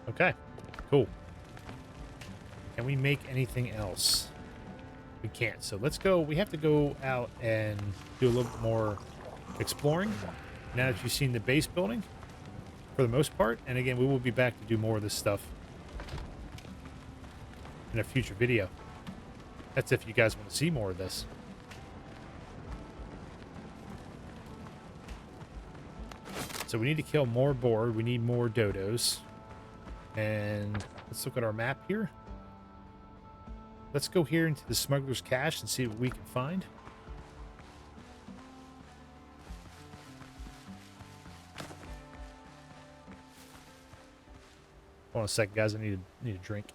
Okay, cool. Can we make anything else? We can't. So let's go. We have to go out and do a little bit more exploring. Now that you've seen the base building, for the most part. And again, we will be back to do more of this stuff in a future video. That's if you guys want to see more of this. So we need to kill more boar. We need more dodos. And let's look at our map here. Let's go here into the smuggler's cache and see what we can find. Hold on a second, guys. I need a drink.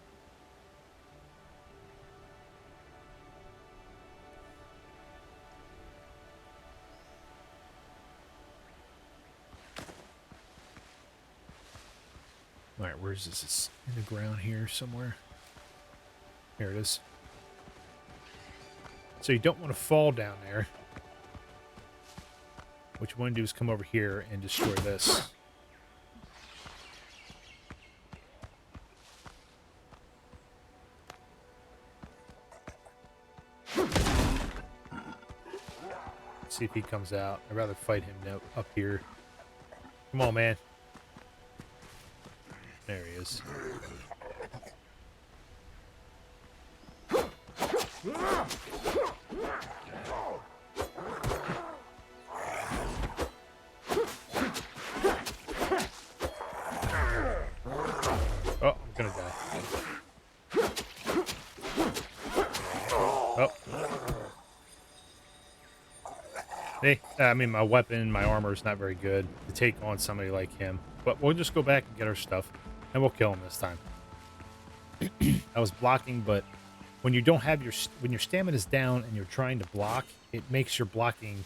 All right, where's this? It's in the ground here somewhere. Here it is. So you don't want to fall down there. What you want to do is come over here and destroy this. See if he comes out. I'd rather fight him now up here. Come on, man. There he is. Oh, I'm gonna die. Oh. Hey, I mean, my weapon, my armor is not very good to take on somebody like him. But we'll just go back and get our stuff, and we'll kill him this time. I was blocking, but when you don't have when your stamina is down and you're trying to block, it makes your blocking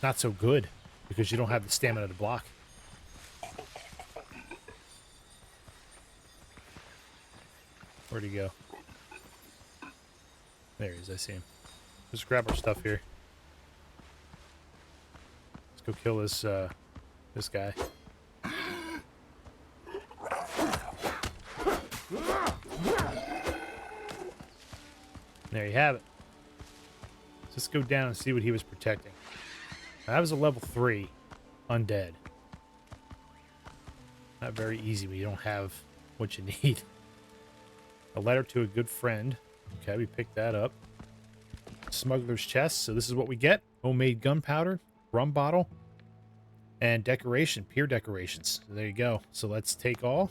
not so good because you don't have the stamina to block. Where'd he go? There he is. I see him. Let's grab our stuff here. Let's go kill this guy. There you have it. Let's go down and see what he was protecting. Now, that was a level 3 undead. Not very easy when you don't have what you need. A letter to a good friend. Okay, we picked that up. Smuggler's chest. So this is what we get. Homemade gunpowder, rum bottle, and decoration, pier decorations. So there you go. So let's take all.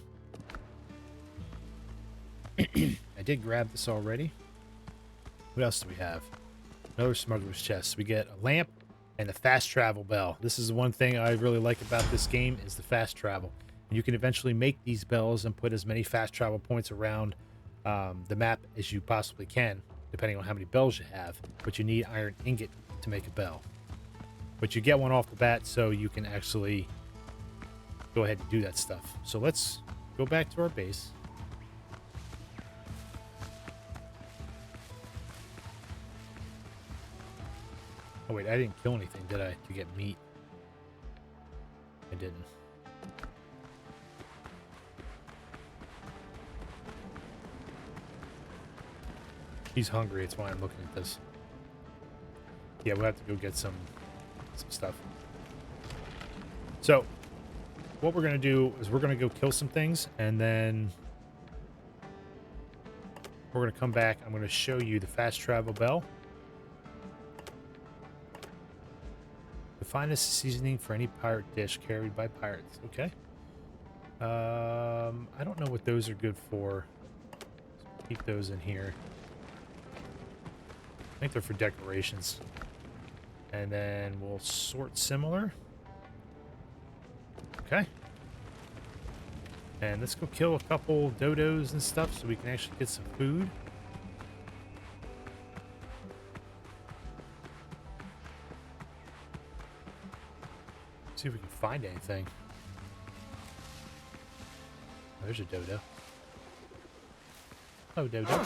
I did grab this already. What else do we have? Another smuggler's chest. We get a lamp and a fast travel bell. This is the one thing I really like about this game is the fast travel. And you can eventually make these bells and put as many fast travel points around the map as you possibly can, depending on how many bells you have. But you need iron ingot to make a bell. But you get one off the bat so you can actually go ahead and do that stuff. So let's go back to our base. Oh wait, I didn't kill anything, did I, to get meat? I didn't. He's hungry, that's why I'm looking at this. Yeah, we'll have to go get some stuff. So, what we're going to do is we're going to go kill some things, and then we're going to come back. I'm going to show you the fast travel bell. The finest seasoning for any pirate dish carried by pirates. Okay. I don't know what those are good for. Let's keep those in here. I think they're for decorations. And then we'll sort similar. Okay. And let's go kill a couple dodos and stuff so we can actually get some food. See if we can find anything. Oh, there's a dodo. Oh, dodo.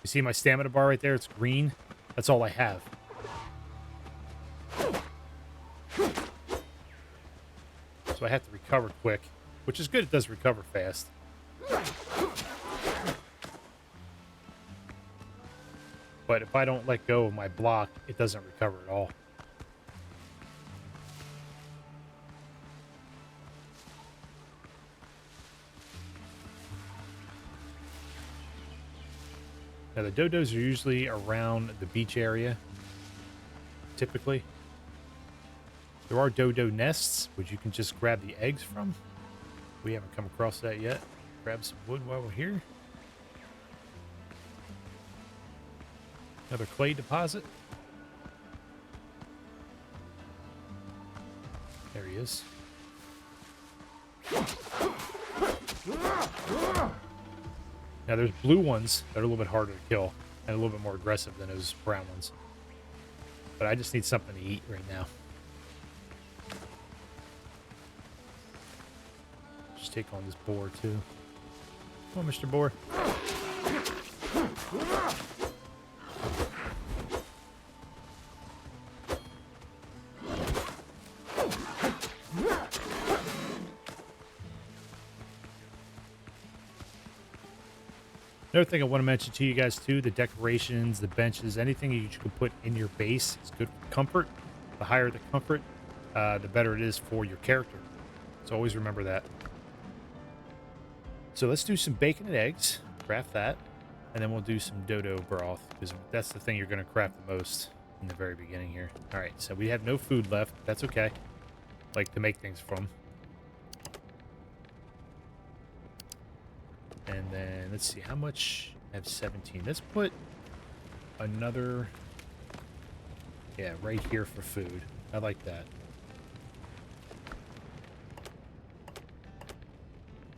You see my stamina bar right there? It's green. That's all I have. So I have to recover quick, which is good. It does recover fast. But if I don't let go of my block, it doesn't recover at all. Now, the dodos are usually around the beach area, typically. There are dodo nests, which you can just grab the eggs from. We haven't come across that yet. Grab some wood while we're here. Another clay deposit. There he is. Now there's blue ones that are a little bit harder to kill and a little bit more aggressive than those brown ones. But I just need something to eat right now. Just take on this boar too. Come on, Mr. Boar. Another thing I want to mention to you guys too, the decorations, the benches, anything you can put in your base is good for comfort. The higher the comfort, the better it is for your character. So always remember that. So let's do some bacon and eggs, craft that, and then we'll do some dodo broth, because that's the thing you're going to craft the most in the very beginning here. All right, so we have no food left. That's okay. Like to make things from. And then let's see how much. I have 17. Let's put another, yeah, right here for food. I like that.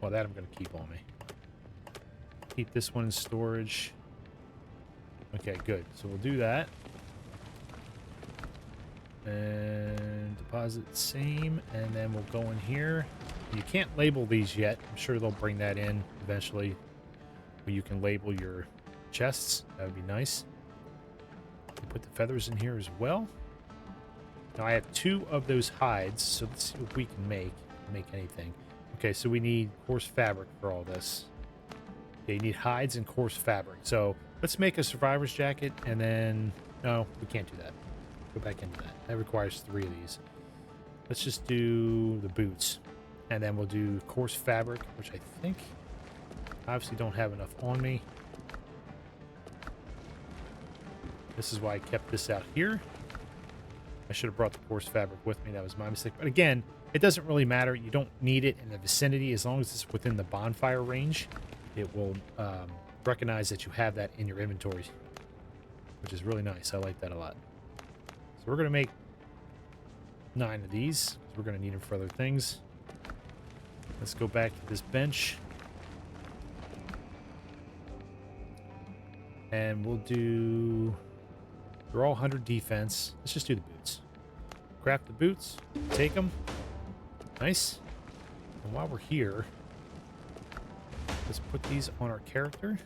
Well, that I'm going to keep on me. Keep this one in storage. Okay, good. So we'll do that. And deposit same. And then we'll go in here. You can't label these yet. I'm sure they'll bring that in eventually, where you can label your chests. That would be nice. We'll put the feathers in here as well. Now I have 2 of those hides, so let's see what we can make anything. Okay, so we need coarse fabric for all this. Yeah, you need hides and coarse fabric. So let's make a survivor's jacket, and then... No, we can't do that. Go back into that. That requires 3 of these. Let's just do the boots. And then we'll do coarse fabric, which I think... obviously don't have enough on me. This is why I kept this out here. I should have brought the coarse fabric with me. That was my mistake. But again, it doesn't really matter. You don't need it in the vicinity. As long as it's within the bonfire range, it will recognize that you have that in your inventory, which is really nice. I like that a lot. So we're going to make 9 of these, because we're going to need them for other things. Let's go back to this bench. And we'll do... They're all 100 defense. Let's just do the boots. Craft the boots. Take them. Nice. And while we're here, let's put these on our character.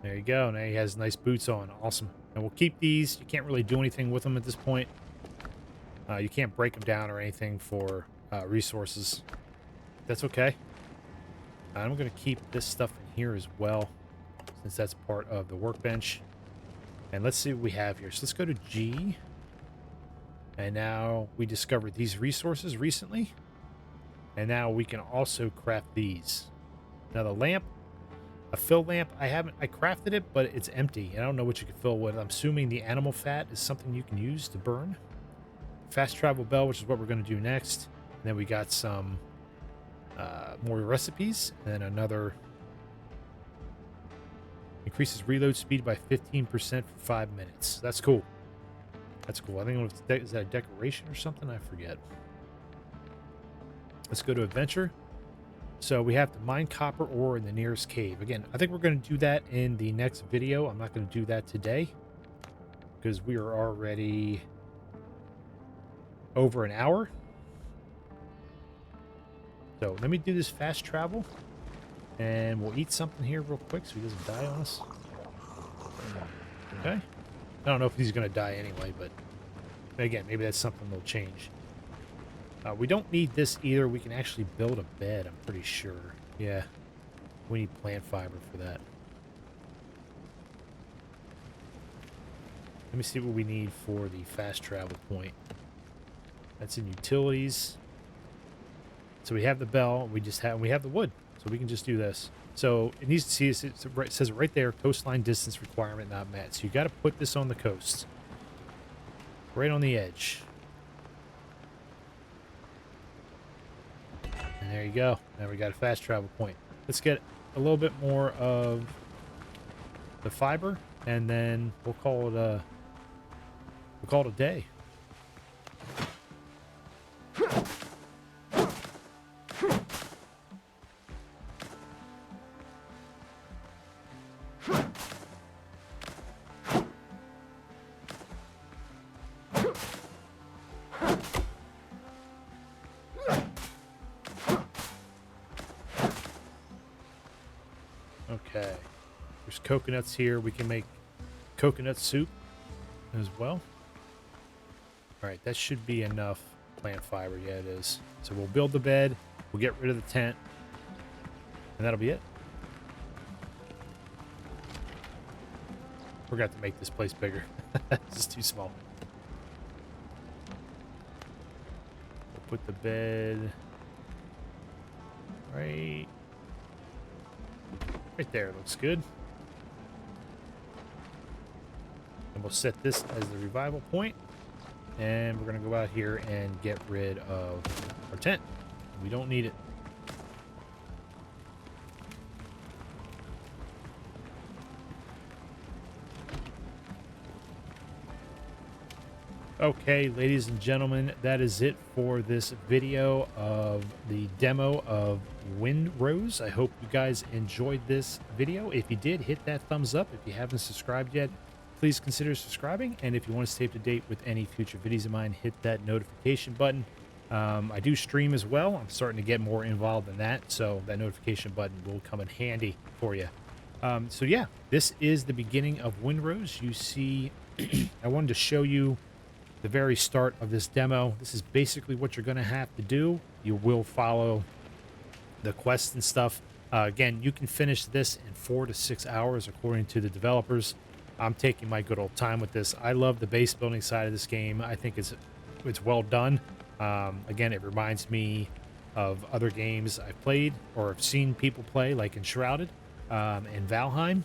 There you go. Now he has nice boots on. Awesome. And we'll keep these. You can't really do anything with them at this point. You can't break them down or anything for resources. That's okay. I'm going to keep this stuff in here as well, since that's part of the workbench. And let's see what we have here. So let's go to G. And now we discovered these resources recently. And now we can also craft these. Now the lamp, a fill lamp, I crafted it, but it's empty. I don't know what you can fill with. I'm assuming the animal fat is something you can use to burn. Fast travel bell, which is what we're going to do next. And then we got some more recipes. And then another... Increases reload speed by 15% for 5 minutes. That's cool. That's cool. I think it's is that a decoration or something? I forget. Let's go to adventure. So we have to mine copper ore in the nearest cave. Again, I think we're going to do that in the next video. I'm not going to do that today because we are already over an hour. So let me do this fast travel. And we'll eat something here real quick so he doesn't die on us. Okay. I don't know if he's going to die anyway, but again, maybe that's something that'll change. We don't need this either. We can actually build a bed, I'm pretty sure. Yeah. We need plant fiber for that. Let me see what we need for the fast travel point. That's in utilities. So we have the bell. We have the wood. So we can just do this. So it needs to see, it says right there, coastline distance requirement not met. So you got to put this on the coast. Right on the edge. And there you go. Now we got a fast travel point. Let's get a little bit more of the fiber, and then we'll call it a day. Okay, there's coconuts here. We can make coconut soup as well. All right, that should be enough plant fiber. Yeah, it is. So we'll build the bed. We'll get rid of the tent. And that'll be it. We're going to have to make this place bigger. This is too small. We'll put the bed right there. Looks good. And we'll set this as the revival point. And we're going to go out here and get rid of our tent. We don't need it. Okay, ladies and gentlemen, that is it for this video of the demo of Windrose. I hope you guys enjoyed this video. If you did, hit that thumbs up. If you haven't subscribed yet, please consider subscribing. And if you want to stay up to date with any future videos of mine, hit that notification button. I do stream as well. I'm starting to get more involved in that, so that notification button will come in handy for you. So yeah, this is the beginning of Windrose. You see, I wanted to show you the very start of this demo. This is basically what you're going to have to do. You will follow the quests and stuff. Again, you can finish this in 4 to 6 hours according to the developers. I'm taking my good old time with this. I love the base building side of this game. I think it's well done. Again, it reminds me of other games I've played or have seen people play, like Enshrouded and Valheim.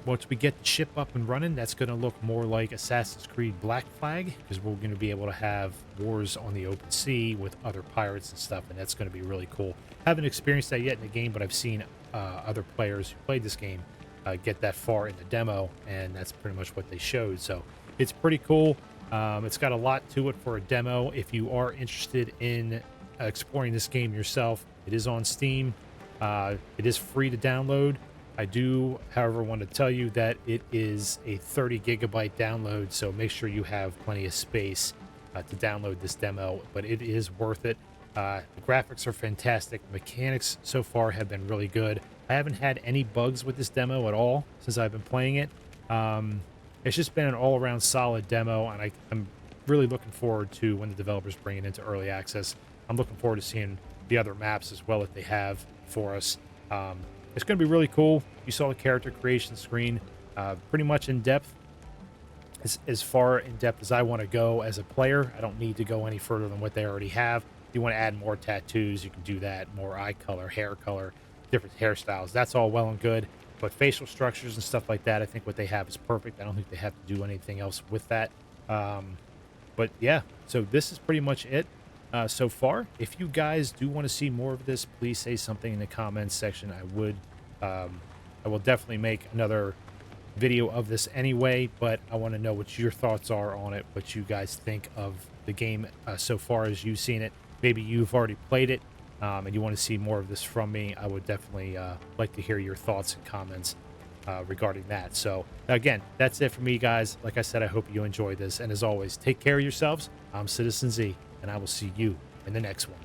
Once we get the ship up and running, that's going to look more like Assassin's Creed Black Flag, because we're going to be able to have wars on the open sea with other pirates and stuff, and that's going to be really cool. Haven't experienced that yet in the game, but I've seen other players who played this game get that far in the demo, and that's pretty much what they showed. So it's pretty cool. It's got a lot to it for a demo. If you are interested in exploring this game yourself, it is on Steam. It is free to download. I do, however, want to tell you that it is a 30 gigabyte download, so make sure you have plenty of space to download this demo, but it is worth it. The graphics are fantastic. The mechanics so far have been really good. I haven't had any bugs with this demo at all since I've been playing it. It's just been an all-around solid demo, and I'm really looking forward to when the developers bring it into early access. I'm looking forward to seeing the other maps as well that they have for us. It's going to be really cool. You saw the character creation screen, pretty much in depth, as far in depth as I want to go as a player. I don't need to go any further than what they already have. If you want to add more tattoos, you can do that. More eye color, hair color, different hairstyles. That's all well and good. But facial structures and stuff like that, I think what they have is perfect. I don't think they have to do anything else with that. But yeah, so this is pretty much it. So far. If you guys do want to see more of this, please say something in the comments section. I will definitely make another video of this anyway, but I want to know what your thoughts are on it, what you guys think of the game so far as you've seen it. Maybe you've already played it and you want to see more of this from me. I would definitely like to hear your thoughts and comments regarding that. So again, that's it for me, guys. Like I said, I hope you enjoyed this, and as always, take care of yourselves. I'm Citizen Z, and I will see you in the next one.